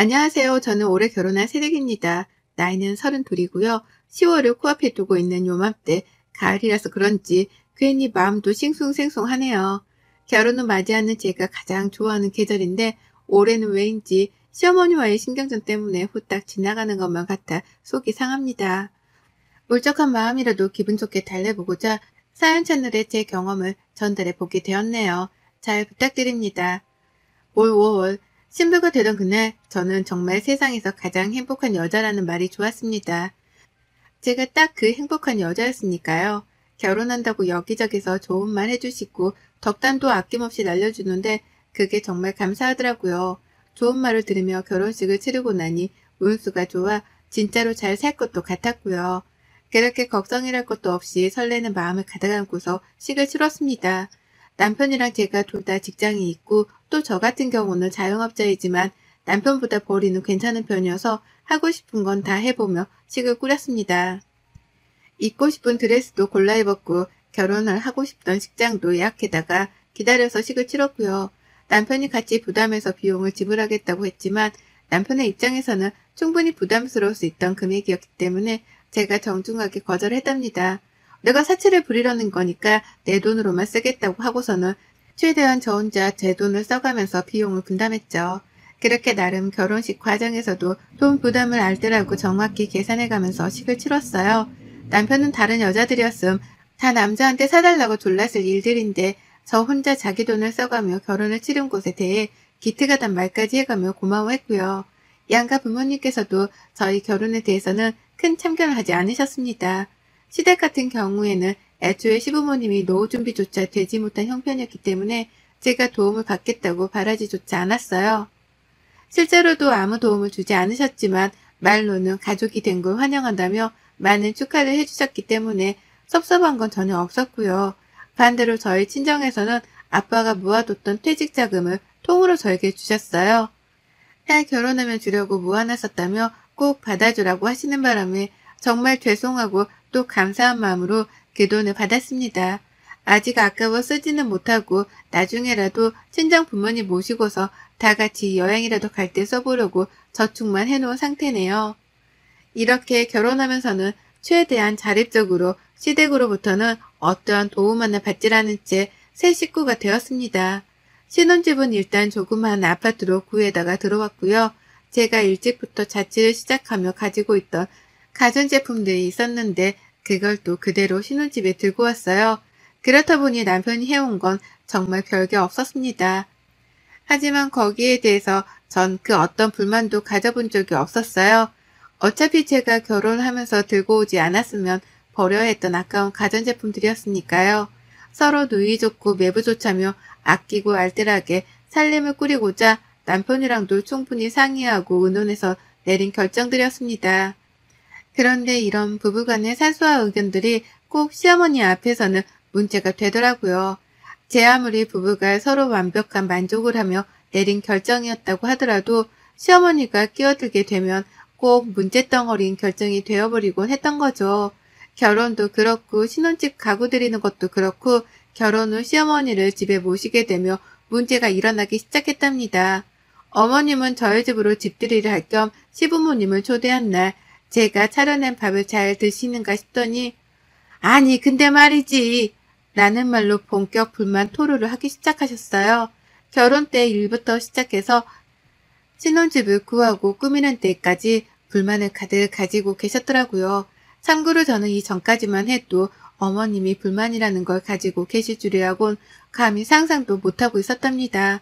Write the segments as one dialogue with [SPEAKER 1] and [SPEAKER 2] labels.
[SPEAKER 1] 안녕하세요. 저는 올해 결혼한 새댁입니다. 나이는 32이고요. 10월을 코앞에 두고 있는 요맘때 가을이라서 그런지 괜히 마음도 싱숭생숭하네요. 결혼을 맞이하는 제가 가장 좋아하는 계절인데 올해는 왜인지 시어머니와의 신경전 때문에 후딱 지나가는 것만 같아 속이 상합니다. 울적한 마음이라도 기분 좋게 달래보고자 사연 채널에 제 경험을 전달해 보게 되었네요. 잘 부탁드립니다. 올 5월 신부가 되던 그날 저는 정말 세상에서 가장 행복한 여자라는 말이 좋았습니다. 제가 딱 그 행복한 여자였으니까요. 결혼한다고 여기저기서 좋은 말 해주시고 덕담도 아낌없이 날려주는데 그게 정말 감사하더라고요. 좋은 말을 들으며 결혼식을 치르고 나니 운수가 좋아 진짜로 잘 살 것도 같았고요. 그렇게 걱정이랄 것도 없이 설레는 마음을 가득 안고서 식을 치렀습니다. 남편이랑 제가 둘 다 직장이 있고 또 저 같은 경우는 자영업자이지만 남편보다 벌이는 괜찮은 편이어서 하고 싶은 건 다 해보며 식을 꾸렸습니다. 입고 싶은 드레스도 골라 입었고 결혼을 하고 싶던 식장도 예약해다가 기다려서 식을 치렀고요. 남편이 같이 부담해서 비용을 지불하겠다고 했지만 남편의 입장에서는 충분히 부담스러울 수 있던 금액이었기 때문에 제가 정중하게 거절했답니다. 내가 사치를 부리려는 거니까 내 돈으로만 쓰겠다고 하고서는 최대한 저 혼자 제 돈을 써가면서 비용을 분담했죠. 그렇게 나름 결혼식 과정에서도 돈 부담을 알뜰하고 정확히 계산해가면서 식을 치렀어요. 남편은 다른 여자들이었음 다 남자한테 사달라고 졸랐을 일들인데 저 혼자 자기 돈을 써가며 결혼을 치른 곳에 대해 기특하단 말까지 해가며 고마워했고요. 양가 부모님께서도 저희 결혼에 대해서는 큰 참견을 하지 않으셨습니다. 시댁 같은 경우에는 애초에 시부모님이 노후 준비조차 되지 못한 형편이었기 때문에 제가 도움을 받겠다고 바라지조차 않았어요. 실제로도 아무 도움을 주지 않으셨지만 말로는 가족이 된 걸 환영한다며 많은 축하를 해주셨기 때문에 섭섭한 건 전혀 없었고요. 반대로 저희 친정에서는 아빠가 모아뒀던 퇴직자금을 통으로 저에게 주셨어요. 딸 결혼하면 주려고 모아놨었다며 꼭 받아주라고 하시는 바람에 정말 죄송하고 또 감사한 마음으로 그 돈을 받았습니다. 아직 아까워 쓰지는 못하고 나중에라도 친정 부모님 모시고서 다 같이 여행이라도 갈 때 써보려고 저축만 해놓은 상태네요. 이렇게 결혼하면서는 최대한 자립적으로 시댁으로부터는 어떠한 도움 하나 받질 않은 채 새 식구가 되었습니다. 신혼집은 일단 조그마한 아파트로 구에다가 들어왔고요. 제가 일찍부터 자취를 시작하며 가지고 있던 가전제품들이 있었는데 그걸 또 그대로 신혼집에 들고 왔어요. 그렇다 보니 남편이 해온 건 정말 별게 없었습니다. 하지만 거기에 대해서 전 그 어떤 불만도 가져본 적이 없었어요. 어차피 제가 결혼하면서 들고 오지 않았으면 버려야 했던 아까운 가전제품들이었으니까요. 서로 누이 좋고 매부 좋자며 아끼고 알뜰하게 살림을 꾸리고자 남편이랑도 충분히 상의하고 의논해서 내린 결정들이었습니다. 그런데 이런 부부간의 사소한 의견들이 꼭 시어머니 앞에서는 문제가 되더라고요. 제 아무리 부부가 서로 완벽한 만족을 하며 내린 결정이었다고 하더라도 시어머니가 끼어들게 되면 꼭 문제덩어리인 결정이 되어버리곤 했던 거죠. 결혼도 그렇고 신혼집 가구 들이는 것도 그렇고 결혼 후 시어머니를 집에 모시게 되며 문제가 일어나기 시작했답니다. 어머님은 저희 집으로 집들이를 할 겸 시부모님을 초대한 날 제가 차려낸 밥을 잘 드시는가 싶더니 아니 근데 말이지 라는 말로 본격 불만 토로를 하기 시작하셨어요. 결혼 때 일부터 시작해서 신혼집을 구하고 꾸미는 때까지 불만을 가득 가지고 계셨더라고요. 참고로 저는 이전까지만 해도 어머님이 불만이라는 걸 가지고 계실 줄이라곤 감히 상상도 못하고 있었답니다.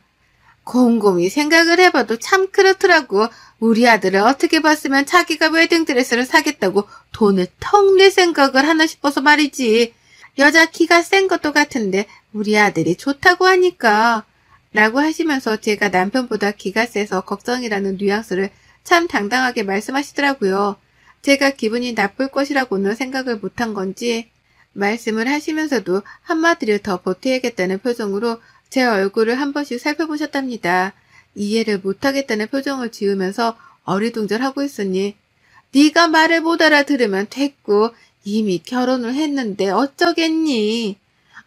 [SPEAKER 1] 곰곰이 생각을 해봐도 참 그렇더라고. 우리 아들을 어떻게 봤으면 자기가 웨딩드레스를 사겠다고 돈을 턱 낼 생각을 하나 싶어서 말이지. 여자 키가 센 것도 같은데 우리 아들이 좋다고 하니까. 라고 하시면서 제가 남편보다 키가 세서 걱정이라는 뉘앙스를 참 당당하게 말씀하시더라고요. 제가 기분이 나쁠 것이라고는 생각을 못한 건지 말씀을 하시면서도 한마디를 더 보태야겠다는 표정으로 제 얼굴을 한 번씩 살펴보셨답니다. 이해를 못하겠다는 표정을 지으면서 어리둥절하고 있으니 네가 말을 못 알아들으면 됐고 이미 결혼을 했는데 어쩌겠니?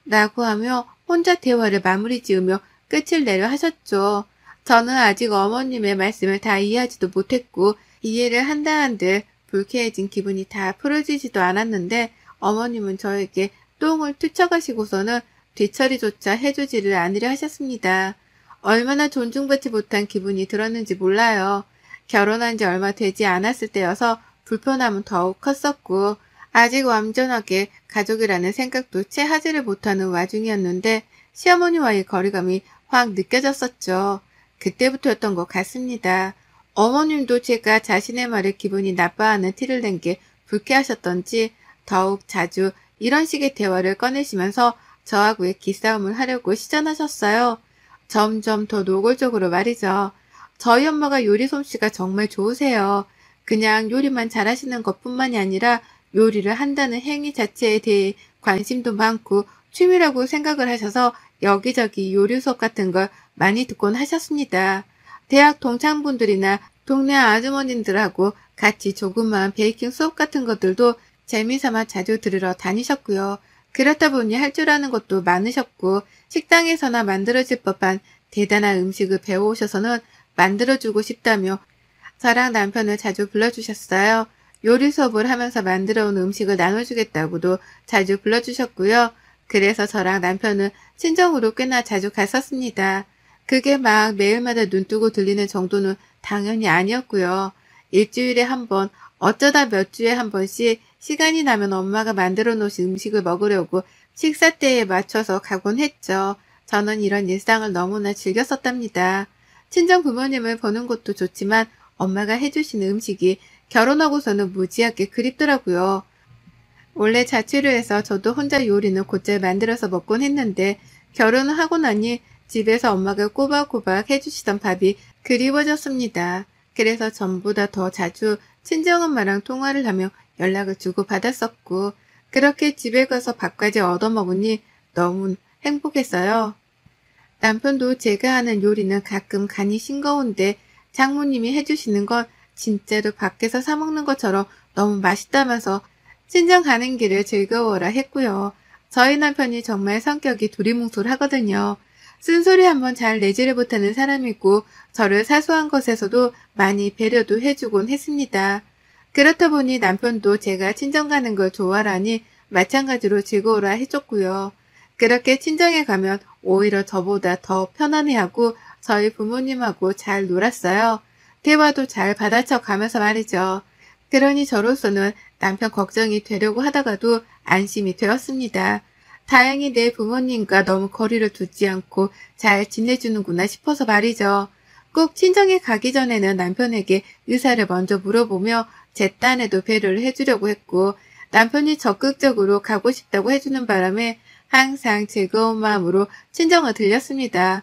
[SPEAKER 1] 라고 하며 혼자 대화를 마무리 지으며 끝을 내려 하셨죠. 저는 아직 어머님의 말씀을 다 이해하지도 못했고 이해를 한다 한들 불쾌해진 기분이 다 풀어지지도 않았는데 어머님은 저에게 똥을 투척하시고서는 뒤처리조차 해주지를 않으려 하셨습니다. 얼마나 존중받지 못한 기분이 들었는지 몰라요. 결혼한 지 얼마 되지 않았을 때여서 불편함은 더욱 컸었고 아직 완전하게 가족이라는 생각도 채 하지를 못하는 와중이었는데 시어머니와의 거리감이 확 느껴졌었죠. 그때부터였던 것 같습니다. 어머님도 제가 자신의 말에 기분이 나빠하는 티를 낸 게 불쾌하셨던지 더욱 자주 이런 식의 대화를 꺼내시면서 저하고의 기싸움을 하려고 시전하셨어요. 점점 더 노골적으로 말이죠. 저희 엄마가 요리 솜씨가 정말 좋으세요. 그냥 요리만 잘하시는 것뿐만이 아니라 요리를 한다는 행위 자체에 대해 관심도 많고 취미라고 생각을 하셔서 여기저기 요리 수업 같은 걸 많이 듣곤 하셨습니다. 대학 동창분들이나 동네 아주머님들하고 같이 조그마한 베이킹 수업 같은 것들도 재미삼아 자주 들으러 다니셨고요. 그렇다 보니 할 줄 아는 것도 많으셨고 식당에서나 만들어질 법한 대단한 음식을 배워오셔서는 만들어주고 싶다며 저랑 남편을 자주 불러주셨어요. 요리 수업을 하면서 만들어온 음식을 나눠주겠다고도 자주 불러주셨고요. 그래서 저랑 남편은 친정으로 꽤나 자주 갔었습니다. 그게 막 매일마다 눈뜨고 들리는 정도는 당연히 아니었고요. 일주일에 한 번, 어쩌다 몇 주에 한 번씩 시간이 나면 엄마가 만들어 놓으신 음식을 먹으려고 식사 때에 맞춰서 가곤 했죠. 저는 이런 일상을 너무나 즐겼었답니다. 친정 부모님을 보는 것도 좋지만 엄마가 해주시는 음식이 결혼하고서는 무지하게 그립더라고요. 원래 자취를 해서 저도 혼자 요리는 곧잘 만들어서 먹곤 했는데 결혼을 하고 나니 집에서 엄마가 꼬박꼬박 해주시던 밥이 그리워졌습니다. 그래서 전보다 더 자주 친정엄마랑 통화를 하며 연락을 주고 받았었고 그렇게 집에 가서 밥까지 얻어먹으니 너무 행복했어요. 남편도 제가 하는 요리는 가끔 간이 싱거운데 장모님이 해주시는 건 진짜로 밖에서 사 먹는 것처럼 너무 맛있다면서 친정 가는 길을 즐거워라 했고요. 저희 남편이 정말 성격이 두리뭉술하거든요. 쓴소리 한번 잘 내지를 못하는 사람이고 저를 사소한 것에서도 많이 배려도 해주곤 했습니다. 그렇다 보니 남편도 제가 친정 가는 걸 좋아하니 마찬가지로 즐거워라 해줬고요. 그렇게 친정에 가면 오히려 저보다 더 편안해하고 저희 부모님하고 잘 놀았어요. 대화도 잘 받아쳐 가면서 말이죠. 그러니 저로서는 남편 걱정이 되려고 하다가도 안심이 되었습니다. 다행히 내 부모님과 너무 거리를 두지 않고 잘 지내주는구나 싶어서 말이죠. 꼭 친정에 가기 전에는 남편에게 의사를 먼저 물어보며 제 딴에도 배려를 해주려고 했고 남편이 적극적으로 가고 싶다고 해주는 바람에 항상 즐거운 마음으로 친정을 들렸습니다.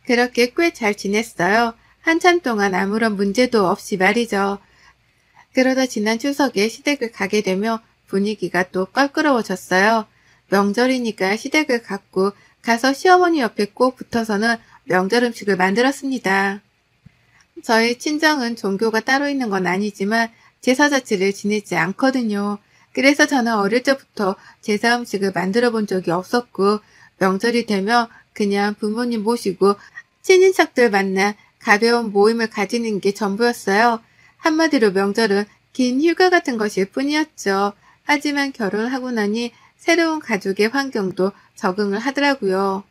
[SPEAKER 1] 그렇게 꽤 잘 지냈어요. 한참 동안 아무런 문제도 없이 말이죠. 그러다 지난 추석에 시댁을 가게 되며 분위기가 또 껄끄러워졌어요. 명절이니까 시댁을 갔고 가서 시어머니 옆에 꼭 붙어서는 명절 음식을 만들었습니다. 저희 친정은 종교가 따로 있는 건 아니지만 제사 자체를 지내지 않거든요. 그래서 저는 어릴 적부터 제사 음식을 만들어 본 적이 없었고 명절이 되면 그냥 부모님 모시고 친인척들 만나 가벼운 모임을 가지는 게 전부였어요. 한마디로 명절은 긴 휴가 같은 것일 뿐이었죠. 하지만 결혼하고 나니 새로운 가족의 환경도 적응을 하더라고요.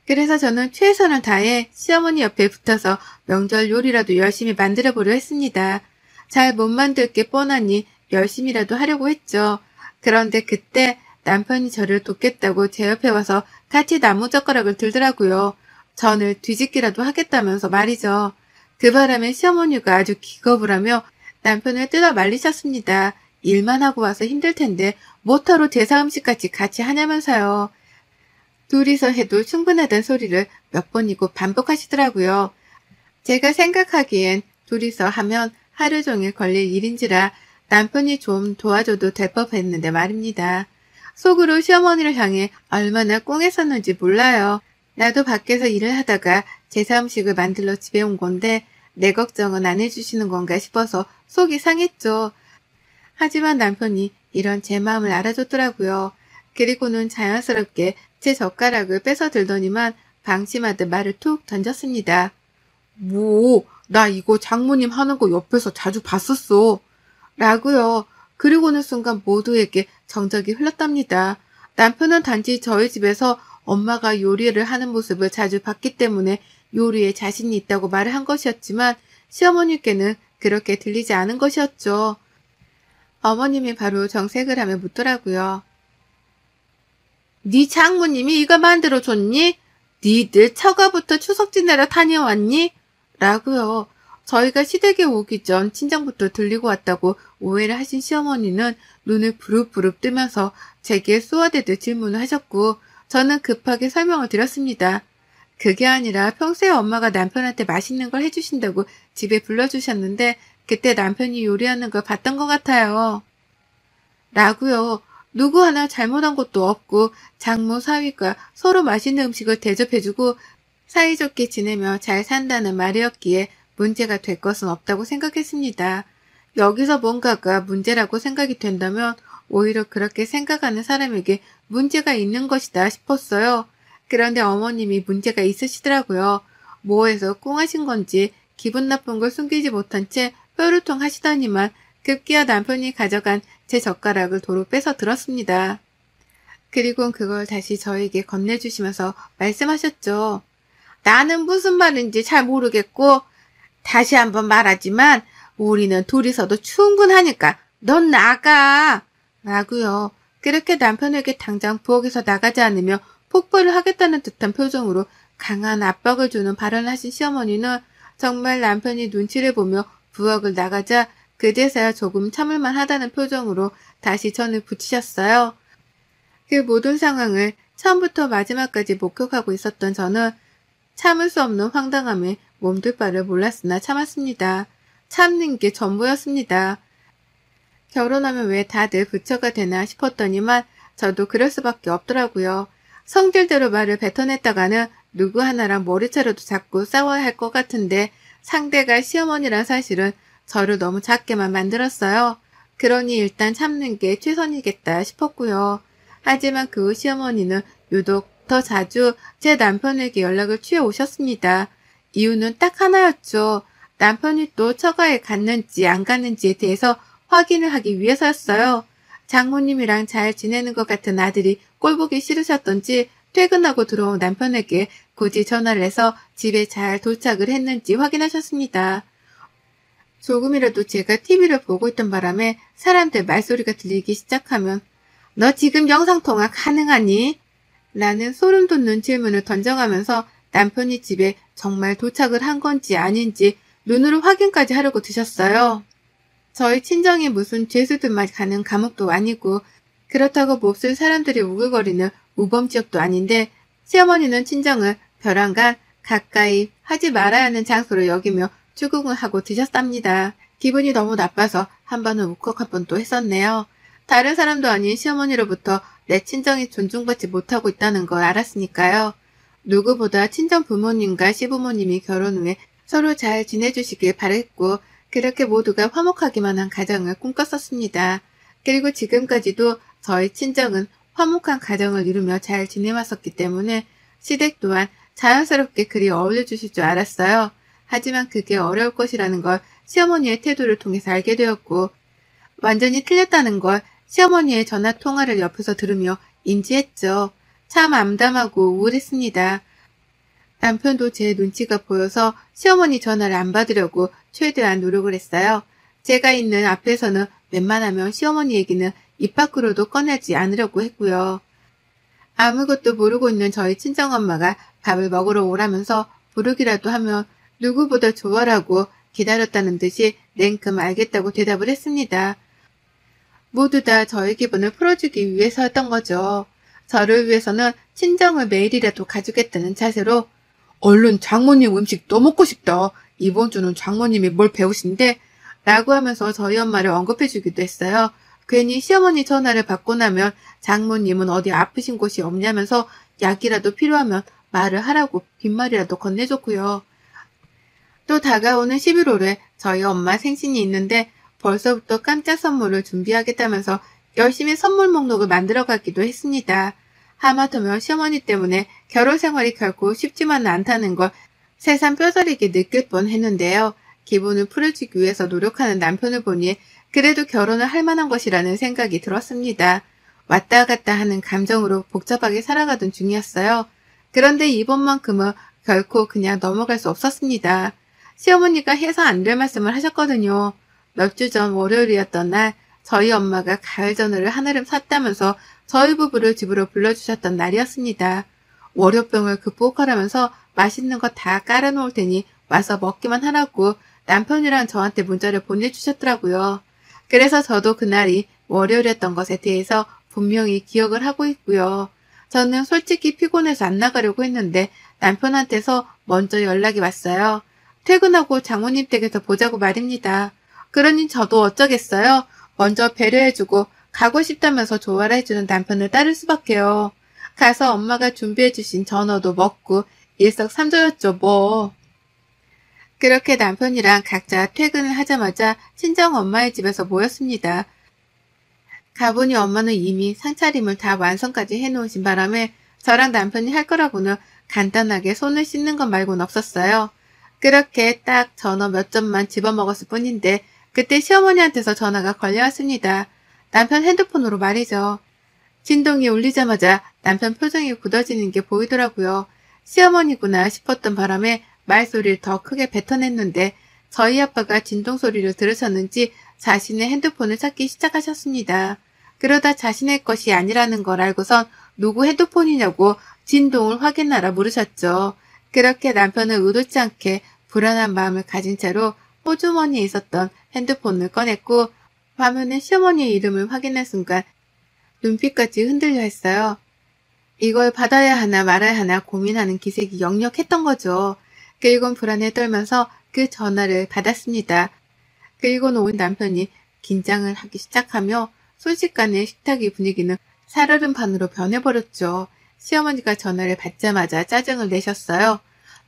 [SPEAKER 1] 그래서 저는 최선을 다해 시어머니 옆에 붙어서 명절 요리라도 열심히 만들어 보려 했습니다. 잘 못 만들 게 뻔하니 열심히라도 하려고 했죠. 그런데 그때 남편이 저를 돕겠다고 제 옆에 와서 같이 나무젓가락을 들더라고요. 전을 뒤집기라도 하겠다면서 말이죠. 그 바람에 시어머니가 아주 기겁을 하며 남편을 뜯어 말리셨습니다. 일만 하고 와서 힘들 텐데 뭐하러 제사 음식까지 같이 하냐면서요. 둘이서 해도 충분하다는 소리를 몇 번이고 반복하시더라고요. 제가 생각하기엔 둘이서 하면 하루 종일 걸릴 일인지라 남편이 좀 도와줘도 될 법했는데 말입니다. 속으로 시어머니를 향해 얼마나 꽁했었는지 몰라요. 나도 밖에서 일을 하다가 제사 음식을 만들러 집에 온 건데 내 걱정은 안 해주시는 건가 싶어서 속이 상했죠. 하지만 남편이 이런 제 마음을 알아줬더라고요. 그리고는 자연스럽게 제 젓가락을 뺏어 들더니만 방심하듯 말을 툭 던졌습니다. 뭐, 나 이거 장모님 하는 거 옆에서 자주 봤었어. 라고요. 그리고는 순간 모두에게 정적이 흘렀답니다. 남편은 단지 저희 집에서 엄마가 요리를 하는 모습을 자주 봤기 때문에 요리에 자신이 있다고 말을 한 것이었지만 시어머니께는 그렇게 들리지 않은 것이었죠. 어머님이 바로 정색을 하며 묻더라고요. 네 장모님이 이거 만들어줬니? 니들 처가부터 추석 지내러 다녀왔니? 라고요. 저희가 시댁에 오기 전 친정부터 들리고 왔다고 오해를 하신 시어머니는 눈을 부릅부릅 뜨면서 제게 쏘아대듯 질문을 하셨고 저는 급하게 설명을 드렸습니다. 그게 아니라 평소에 엄마가 남편한테 맛있는 걸 해주신다고 집에 불러주셨는데 그때 남편이 요리하는 걸 봤던 것 같아요. 라고요. 누구 하나 잘못한 것도 없고 장모 사위가 서로 맛있는 음식을 대접해주고 사이좋게 지내며 잘 산다는 말이었기에 문제가 될 것은 없다고 생각했습니다. 여기서 뭔가가 문제라고 생각이 된다면 오히려 그렇게 생각하는 사람에게 문제가 있는 것이다 싶었어요. 그런데 어머님이 문제가 있으시더라고요. 뭐해서 꿍하신 건지 기분 나쁜 걸 숨기지 못한 채 뾰루통 하시더니만 급기야 남편이 가져간 제 젓가락을 도로 빼서 들었습니다. 그리고 그걸 다시 저에게 건네주시면서 말씀하셨죠. 나는 무슨 말인지 잘 모르겠고 다시 한번 말하지만 우리는 둘이서도 충분하니까 넌 나가! 라고요. 그렇게 남편에게 당장 부엌에서 나가지 않으며 폭발을 하겠다는 듯한 표정으로 강한 압박을 주는 발언을 하신 시어머니는 정말 남편이 눈치를 보며 부엌을 나가자 그제서야 조금 참을만 하다는 표정으로 다시 전을 붙이셨어요. 그 모든 상황을 처음부터 마지막까지 목격하고 있었던 저는 참을 수 없는 황당함에 몸둘 바를 몰랐으나 참았습니다. 참는 게 전부였습니다. 결혼하면 왜 다들 부처가 되나 싶었더니만 저도 그럴 수밖에 없더라고요. 성질대로 말을 뱉어냈다가는 누구 하나랑 머리채로도 자꾸 싸워야 할 것 같은데 상대가 시어머니란 사실은 저를 너무 작게만 만들었어요. 그러니 일단 참는 게 최선이겠다 싶었고요. 하지만 그 후 시어머니는 유독 더 자주 제 남편에게 연락을 취해 오셨습니다. 이유는 딱 하나였죠. 남편이 또 처가에 갔는지 안 갔는지에 대해서 확인을 하기 위해서였어요. 장모님이랑 잘 지내는 것 같은 아들이 꼴보기 싫으셨던지 퇴근하고 들어온 남편에게 굳이 전화를 해서 집에 잘 도착을 했는지 확인하셨습니다. 조금이라도 제가 TV를 보고 있던 바람에 사람들 말소리가 들리기 시작하면 너 지금 영상통화 가능하니? 라는 소름 돋는 질문을 던져가면서 남편이 집에 정말 도착을 한 건지 아닌지 눈으로 확인까지 하려고 드셨어요. 저희 친정이 무슨 죄수들만 가는 감옥도 아니고 그렇다고 몹쓸 사람들이 우글거리는 우범지역도 아닌데 시어머니는 친정을 벼랑간 가까이 하지 말아야 하는 장소로 여기며 추궁을 하고 드셨답니다. 기분이 너무 나빠서 한 번은 울컥할 뻔도 했었네요. 다른 사람도 아닌 시어머니로부터 내 친정이 존중받지 못하고 있다는 걸 알았으니까요. 누구보다 친정 부모님과 시부모님이 결혼 후에 서로 잘 지내주시길 바랬고 그렇게 모두가 화목하기만 한 가정을 꿈꿨었습니다. 그리고 지금까지도 저희 친정은 화목한 가정을 이루며 잘 지내왔었기 때문에 시댁 또한 자연스럽게 그리 어울려주실 줄 알았어요. 하지만 그게 어려울 것이라는 걸 시어머니의 태도를 통해서 알게 되었고 완전히 틀렸다는 걸 시어머니의 전화통화를 옆에서 들으며 인지했죠. 참 암담하고 우울했습니다. 남편도 제 눈치가 보여서 시어머니 전화를 안 받으려고 최대한 노력을 했어요. 제가 있는 앞에서는 웬만하면 시어머니 얘기는 입 밖으로도 꺼내지 않으려고 했고요. 아무것도 모르고 있는 저희 친정엄마가 밥을 먹으러 오라면서 부르기라도 하면 누구보다 좋아라고 기다렸다는 듯이 냉큼 알겠다고 대답을 했습니다. 모두 다 저의 기분을 풀어주기 위해서였던 거죠. 저를 위해서는 친정을 매일이라도 가주겠다는 자세로 얼른 장모님 음식 또 먹고 싶다. 이번 주는 장모님이 뭘 배우신대? 라고 하면서 저희 엄마를 언급해주기도 했어요. 괜히 시어머니 전화를 받고 나면 장모님은 어디 아프신 곳이 없냐면서 약이라도 필요하면 말을 하라고 빈말이라도 건네줬고요. 또 다가오는 11월에 저희 엄마 생신이 있는데 벌써부터 깜짝 선물을 준비하겠다면서 열심히 선물 목록을 만들어가기도 했습니다. 하마터면 시어머니 때문에 결혼 생활이 결코 쉽지만은 않다는 걸 새삼 뼈저리게 느낄 뻔했는데요. 기분을 풀어주기 위해서 노력하는 남편을 보니 그래도 결혼을 할 만한 것이라는 생각이 들었습니다. 왔다 갔다 하는 감정으로 복잡하게 살아가던 중이었어요. 그런데 이번만큼은 결코 그냥 넘어갈 수 없었습니다. 시어머니가 해서 안 될 말씀을 하셨거든요. 몇 주 전 월요일이었던 날 저희 엄마가 가을 전어를 한아름 샀다면서 저희 부부를 집으로 불러주셨던 날이었습니다. 월요병을 극복하라면서 맛있는 거 다 깔아놓을 테니 와서 먹기만 하라고 남편이랑 저한테 문자를 보내주셨더라고요. 그래서 저도 그날이 월요일이었던 것에 대해서 분명히 기억을 하고 있고요. 저는 솔직히 피곤해서 안 나가려고 했는데 남편한테서 먼저 연락이 왔어요. 퇴근하고 장모님 댁에서 보자고 말입니다. 그러니 저도 어쩌겠어요. 먼저 배려해주고 가고 싶다면서 조화를 해주는 남편을 따를 수밖에요. 가서 엄마가 준비해주신 전어도 먹고 일석삼조였죠 뭐. 그렇게 남편이랑 각자 퇴근을 하자마자 친정 엄마의 집에서 모였습니다. 가보니 엄마는 이미 상차림을 다 완성까지 해놓으신 바람에 저랑 남편이 할 거라고는 간단하게 손을 씻는 것 말고는 없었어요. 그렇게 딱 전어 몇 점만 집어먹었을 뿐인데 그때 시어머니한테서 전화가 걸려왔습니다. 남편 핸드폰으로 말이죠. 진동이 울리자마자 남편 표정이 굳어지는 게 보이더라고요. 시어머니구나 싶었던 바람에 말소리를 더 크게 뱉어냈는데 저희 아빠가 진동 소리를 들으셨는지 자신의 핸드폰을 찾기 시작하셨습니다. 그러다 자신의 것이 아니라는 걸 알고선 누구 핸드폰이냐고 진동을 확인하라 물으셨죠. 그렇게 남편은 의도치 않게 불안한 마음을 가진 채로 호주머니에 있었던 핸드폰을 꺼냈고 화면에 시어머니의 이름을 확인한 순간 눈빛까지 흔들려 했어요. 이걸 받아야 하나 말아야 하나 고민하는 기색이 역력했던 거죠. 그리곤 불안에 떨면서 그 전화를 받았습니다. 그리고는 온 남편이 긴장을 하기 시작하며 순식간에 식탁의 분위기는 살얼음 판으로 변해버렸죠. 시어머니가 전화를 받자마자 짜증을 내셨어요.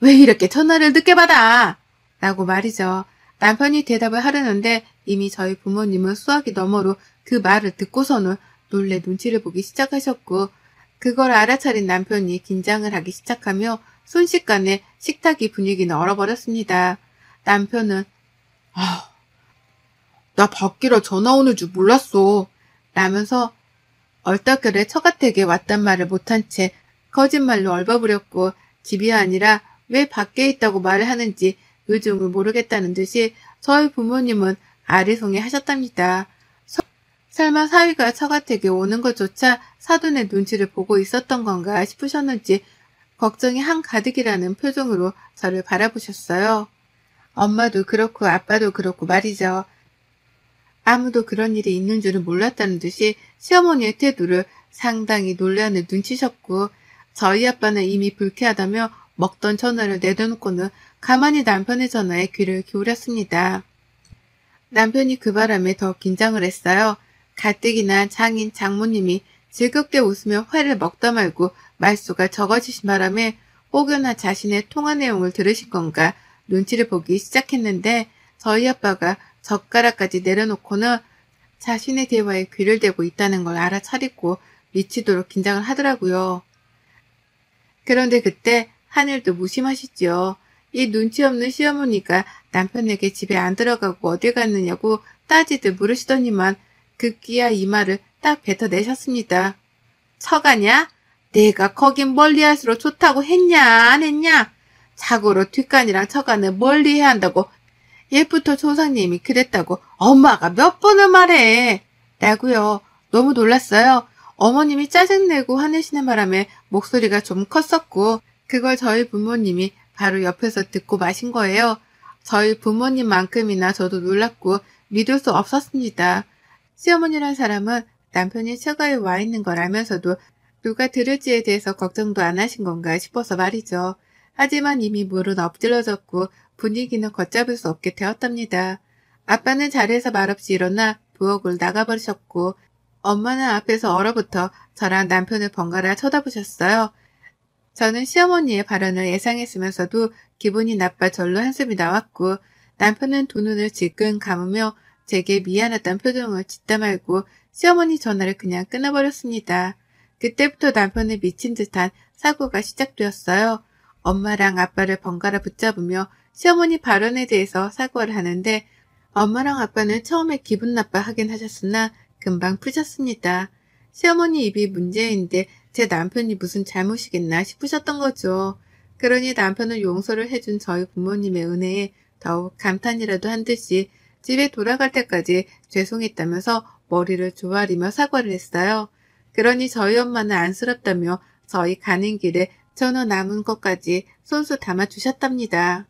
[SPEAKER 1] 왜 이렇게 전화를 늦게 받아? 라고 말이죠. 남편이 대답을 하려는데 이미 저희 부모님은 수화기 너머로 그 말을 듣고서는 놀래 눈치를 보기 시작하셨고 그걸 알아차린 남편이 긴장을 하기 시작하며 순식간에 식탁의 분위기는 얼어버렸습니다. 남편은 나 밖이라 전화 오는 줄 몰랐어 라면서 얼떨결에 처가댁에 왔단 말을 못한 채 거짓말로 얼버무렸고 집이 아니라 왜 밖에 있다고 말을 하는지 의중을 모르겠다는 듯이 저희 부모님은 아리송해 하셨답니다. 설마 사위가 처가댁에 오는 것조차 사돈의 눈치를 보고 있었던 건가 싶으셨는지 걱정이 한가득이라는 표정으로 저를 바라보셨어요. 엄마도 그렇고 아빠도 그렇고 말이죠. 아무도 그런 일이 있는 줄은 몰랐다는 듯이 시어머니의 태도를 상당히 놀라는 눈치셨고 저희 아빠는 이미 불쾌하다며 먹던 전화를 내려놓고는 가만히 남편의 전화에 귀를 기울였습니다. 남편이 그 바람에 더 긴장을 했어요. 가뜩이나 장인 장모님이 즐겁게 웃으며 회를 먹다 말고 말수가 적어지신 바람에 혹여나 자신의 통화 내용을 들으신 건가 눈치를 보기 시작했는데 저희 아빠가 젓가락까지 내려놓고는 자신의 대화에 귀를 대고 있다는 걸 알아차리고 미치도록 긴장을 하더라고요. 그런데 그때 하늘도 무심하시지요. 이 눈치 없는 시어머니가 남편에게 집에 안 들어가고 어딜 갔느냐고 따지듯 물으시더니만 급기야 이 말을 딱 뱉어내셨습니다. 처가냐? 내가 거긴 멀리할수록 좋다고 했냐 안 했냐? 자고로 뒷간이랑 처가는 멀리해야 한다고 옛부터 조상님이 그랬다고 엄마가 몇 번을 말해 라고요. 너무 놀랐어요. 어머님이 짜증내고 화내시는 바람에 목소리가 좀 컸었고 그걸 저희 부모님이 바로 옆에서 듣고 마신 거예요. 저희 부모님만큼이나 저도 놀랐고 믿을 수 없었습니다. 시어머니란 사람은 남편이 처가에 와 있는 걸 알면서도 누가 들을지에 대해서 걱정도 안 하신 건가 싶어서 말이죠. 하지만 이미 물은 엎질러졌고 분위기는 걷잡을 수 없게 되었답니다. 아빠는 자리에서 말없이 일어나 부엌을 나가버리셨고 엄마는 앞에서 얼어붙어 저랑 남편을 번갈아 쳐다보셨어요. 저는 시어머니의 발언을 예상했으면서도 기분이 나빠 절로 한숨이 나왔고 남편은 두 눈을 질끈 감으며 제게 미안하다는 표정을 짓다 말고 시어머니 전화를 그냥 끊어버렸습니다. 그때부터 남편의 미친 듯한 사고가 시작되었어요. 엄마랑 아빠를 번갈아 붙잡으며 시어머니 발언에 대해서 사과를 하는데 엄마랑 아빠는 처음에 기분 나빠하긴 하셨으나 금방 푸셨습니다. 시어머니 입이 문제인데 제 남편이 무슨 잘못이겠나 싶으셨던 거죠. 그러니 남편은 용서를 해준 저희 부모님의 은혜에 더욱 감탄이라도 한 듯이 집에 돌아갈 때까지 죄송했다면서 머리를 조아리며 사과를 했어요. 그러니 저희 엄마는 안쓰럽다며 저희 가는 길에 전어 남은 것까지 손수 담아주셨답니다.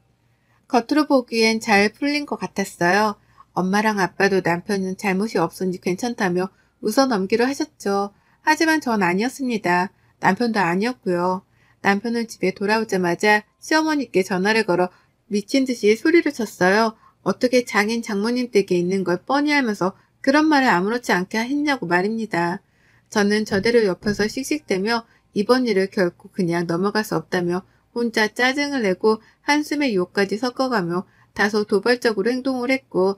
[SPEAKER 1] 겉으로 보기엔 잘 풀린 것 같았어요. 엄마랑 아빠도 남편은 잘못이 없으니 괜찮다며 웃어 넘기로 하셨죠. 하지만 전 아니었습니다. 남편도 아니었고요. 남편은 집에 돌아오자마자 시어머니께 전화를 걸어 미친 듯이 소리를 쳤어요. 어떻게 장인 장모님 댁에 있는 걸 뻔히 알면서 그런 말을 아무렇지 않게 했냐고 말입니다. 저는 저대로 옆에서 씩씩대며 이번 일을 결코 그냥 넘어갈 수 없다며 혼자 짜증을 내고 한숨에 욕까지 섞어가며 다소 도발적으로 행동을 했고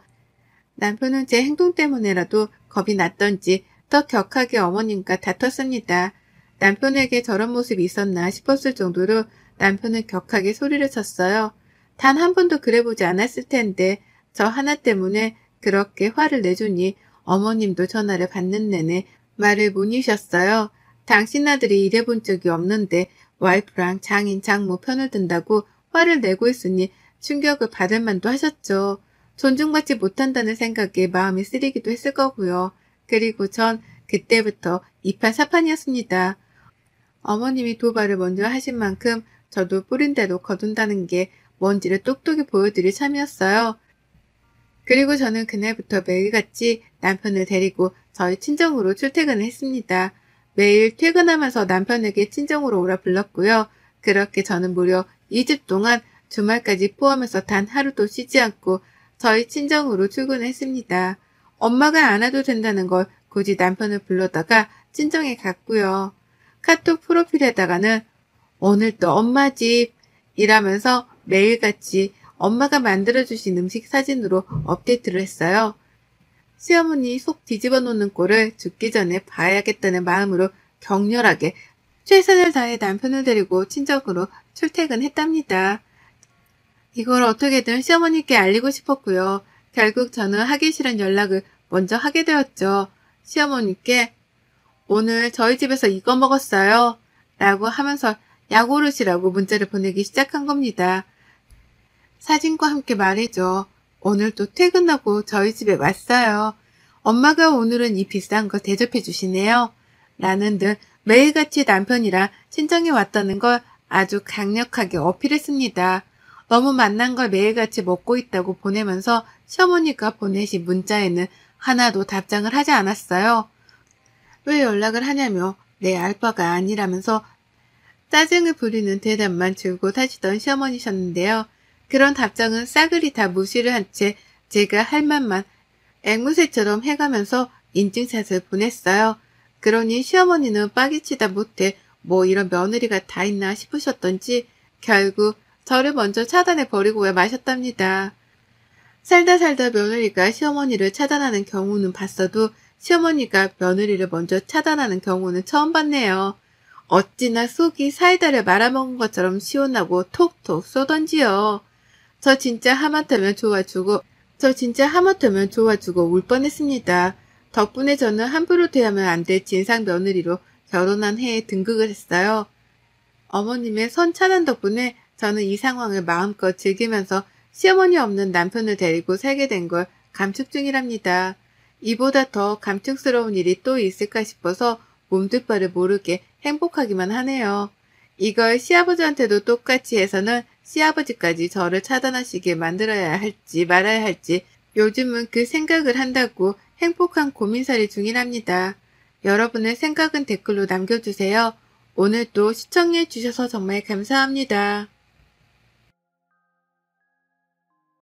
[SPEAKER 1] 남편은 제 행동 때문에라도 겁이 났던지 더 격하게 어머님과 다퉜습니다. 남편에게 저런 모습이 있었나 싶었을 정도로 남편은 격하게 소리를 쳤어요. 단 한 번도 그래보지 않았을 텐데 저 하나 때문에 그렇게 화를 내주니 어머님도 전화를 받는 내내 말을 못 이셨어요. 당신 아들이 일해본 적이 없는데 와이프랑 장인 장모 편을 든다고 화를 내고 있으니 충격을 받을 만도 하셨죠. 존중받지 못한다는 생각에 마음이 쓰리기도 했을 거고요. 그리고 전 그때부터 이판사판이었습니다. 어머님이 도발을 먼저 하신 만큼 저도 뿌린 대로 거둔다는 게 뭔지를 똑똑히 보여드릴 참이었어요. 그리고 저는 그날부터 매일같이 남편을 데리고 저희 친정으로 출퇴근을 했습니다. 매일 퇴근하면서 남편에게 친정으로 오라 불렀고요. 그렇게 저는 무려 2주 동안 주말까지 포함해서 단 하루도 쉬지 않고 저희 친정으로 출근했습니다. 엄마가 안 와도 된다는 걸 굳이 남편을 불러다가 친정에 갔고요. 카톡 프로필에다가는 오늘 또 엄마 집 이라면서 매일같이 엄마가 만들어주신 음식 사진으로 업데이트를 했어요. 시어머니 속 뒤집어 놓는 꼴을 죽기 전에 봐야겠다는 마음으로 격렬하게 최선을 다해 남편을 데리고 친정으로 출퇴근했답니다. 이걸 어떻게든 시어머니께 알리고 싶었고요. 결국 저는 하기 싫은 연락을 먼저 하게 되었죠. 시어머니께 오늘 저희 집에서 이거 먹었어요. 라고 하면서 약오르시라고 문자를 보내기 시작한 겁니다. 사진과 함께 말이죠. 오늘 또 퇴근하고 저희 집에 왔어요. 엄마가 오늘은 이 비싼 거 대접해 주시네요. 라는 듯 매일같이 남편이랑 친정에 왔다는 걸 아주 강력하게 어필했습니다. 너무 맛난 걸 매일같이 먹고 있다고 보내면서 시어머니가 보내신 문자에는 하나도 답장을 하지 않았어요. 왜 연락을 하냐며 내 알바가 아니라면서 짜증을 부리는 대답만 줄곧 하시던 시어머니셨는데요. 그런 답장은 싸그리 다 무시를 한 채 제가 할 말만 앵무새처럼 해가면서 인증샷을 보냈어요. 그러니 시어머니는 빠기치다 못해 뭐 이런 며느리가 다 있나 싶으셨던지 결국 저를 먼저 차단해 버리고 마셨답니다. 살다 며느리가 시어머니를 차단하는 경우는 봤어도 시어머니가 며느리를 먼저 차단하는 경우는 처음 봤네요. 어찌나 속이 사이다를 말아먹은 것처럼 시원하고 톡톡 쏘던지요. 저 진짜 하마터면 좋아주고 울 뻔했습니다. 덕분에 저는 함부로 대하면 안 될 진상 며느리로 결혼한 해에 등극을 했어요. 어머님의 선 차단 덕분에 저는 이 상황을 마음껏 즐기면서 시어머니 없는 남편을 데리고 살게 된 걸 감축 중이랍니다. 이보다 더 감축스러운 일이 또 있을까 싶어서 몸둘 바를 모르게 행복하기만 하네요. 이걸 시아버지한테도 똑같이 해서는 시아버지까지 저를 차단하시게 만들어야 할지 말아야 할지 요즘은 그 생각을 한다고 행복한 고민살이 중이랍니다. 여러분의 생각은 댓글로 남겨주세요. 오늘도 시청해 주셔서 정말 감사합니다.